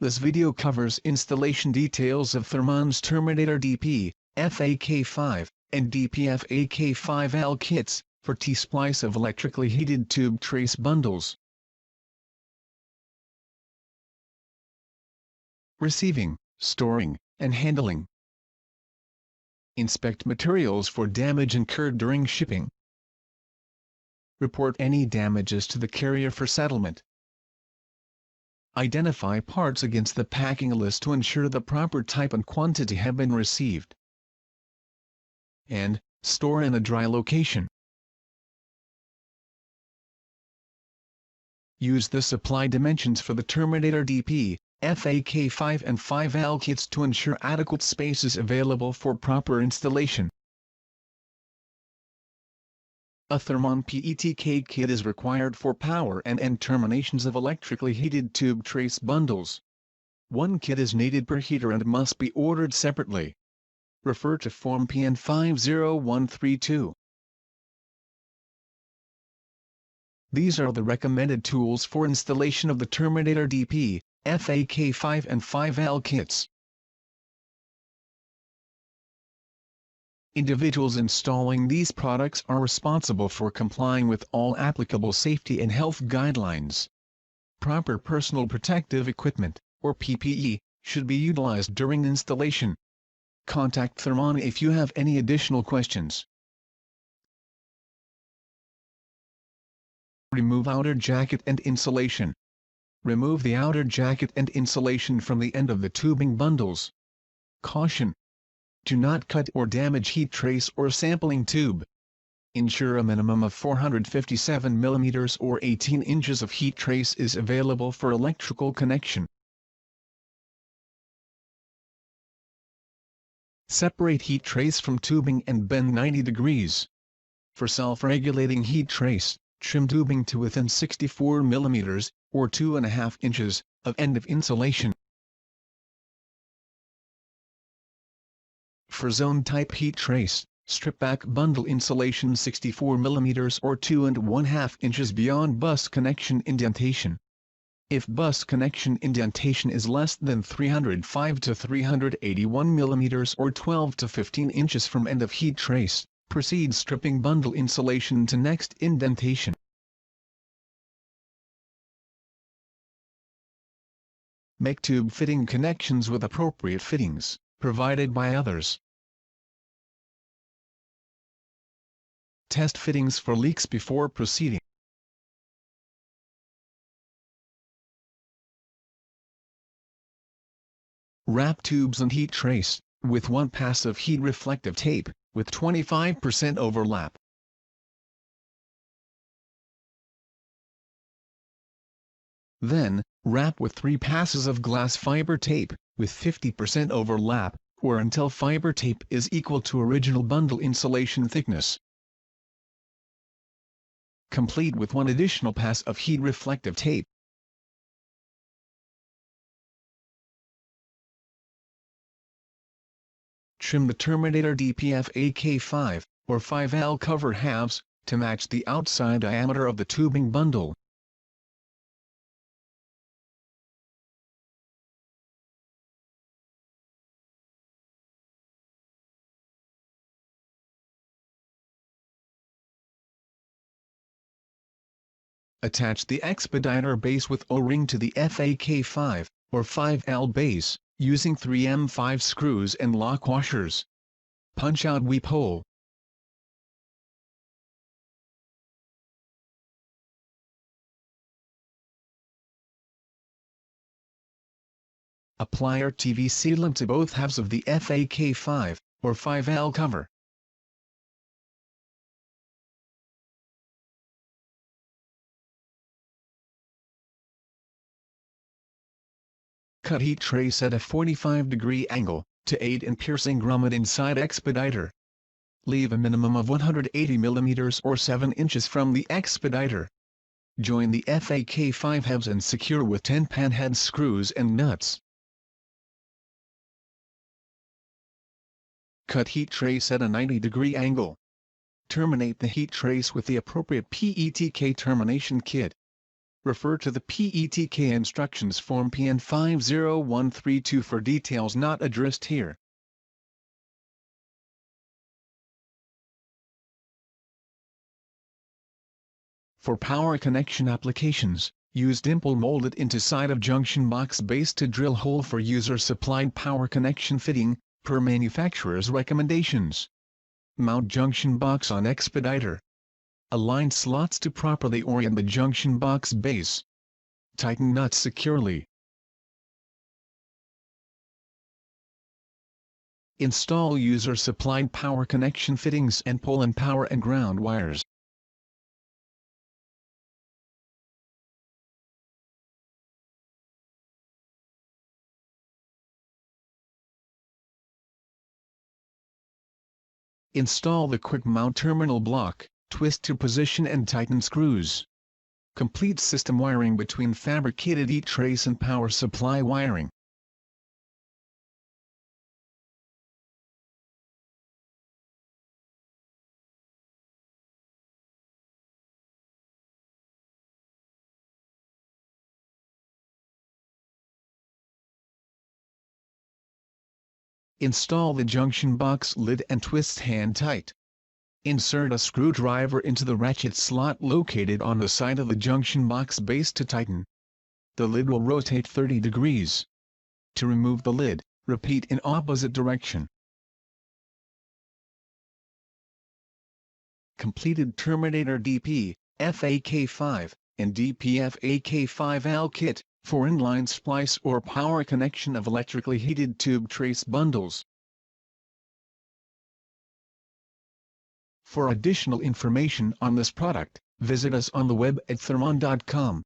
This video covers installation details of Thermon's Terminator DP, FAK5, and DPFAK5L kits, for T-splice of electrically heated tube trace bundles. Receiving, storing, and handling. Inspect materials for damage incurred during shipping. Report any damages to the carrier for settlement. Identify parts against the packing list to ensure the proper type and quantity have been received. And store in a dry location. Use the supply dimensions for the Terminator DP, FAK5 and 5L kits to ensure adequate space is available for proper installation. A Thermon PETK kit is required for power and end terminations of electrically heated tube trace bundles. One kit is needed per heater and must be ordered separately. Refer to Form PN 50132. These are the recommended tools for installation of the Terminator DP, FAK5 and 5L kits. Individuals installing these products are responsible for complying with all applicable safety and health guidelines. Proper personal protective equipment, or PPE, should be utilized during installation. Contact Thermon if you have any additional questions. Remove outer jacket and insulation. Remove the outer jacket and insulation from the end of the tubing bundles. Caution! Do not cut or damage heat trace or sampling tube. Ensure a minimum of 457 mm or 18 inches of heat trace is available for electrical connection. Separate heat trace from tubing and bend 90 degrees. For self-regulating heat trace, trim tubing to within 64 mm, or 2.5 inches, of end of insulation. For zone-type heat trace, strip back bundle insulation 64 mm or 2.5 inches beyond bus connection indentation. If bus connection indentation is less than 305 to 381 mm or 12 to 15 inches from end of heat trace, proceed stripping bundle insulation to next indentation. Make tube fitting connections with appropriate fittings, provided by others. Test fittings for leaks before proceeding. Wrap tubes and heat trace, with one pass of heat reflective tape, with 25% overlap. Then, wrap with 3 passes of glass fiber tape, with 50% overlap, or until fiber tape is equal to original bundle insulation thickness. Complete with 1 additional pass of heat reflective tape. Trim the Terminator DPFAK5, or 5L cover halves, to match the outside diameter of the tubing bundle. Attach the expediter base with O-ring to the FAK5, or 5L base, using 3M5 screws and lock washers. Punch out weep hole. Apply RTV sealant to both halves of the FAK5, or 5L cover. Cut heat trace at a 45-degree angle, to aid in piercing grommet inside expediter. Leave a minimum of 180 mm or 7 inches from the expediter. Join the FAK5 halves and secure with 10 panhead screws and nuts. Cut heat trace at a 90-degree angle. Terminate the heat trace with the appropriate PETK termination kit. Refer to the PETK instructions form PN 50132 for details not addressed here. For power connection applications, use dimple molded into side of junction box base to drill hole for user-supplied power connection fitting, per manufacturer's recommendations. Mount junction box on expediter. Align slots to properly orient the junction box base. Tighten nuts securely. Install user-supplied power connection fittings and pull in power and ground wires. Install the quick mount terminal block, twist to position and tighten screws. Complete system wiring between fabricated heat trace and power supply wiring. Install the junction box lid and twist hand tight. Insert a screwdriver into the ratchet slot located on the side of the junction box base to tighten. The lid will rotate 30 degrees. To remove the lid, repeat in opposite direction. Completed Terminator DP, FAK5, and DPFAK5L kit, for inline splice or power connection of electrically heated tube trace bundles. For additional information on this product, visit us on the web at thermon.com.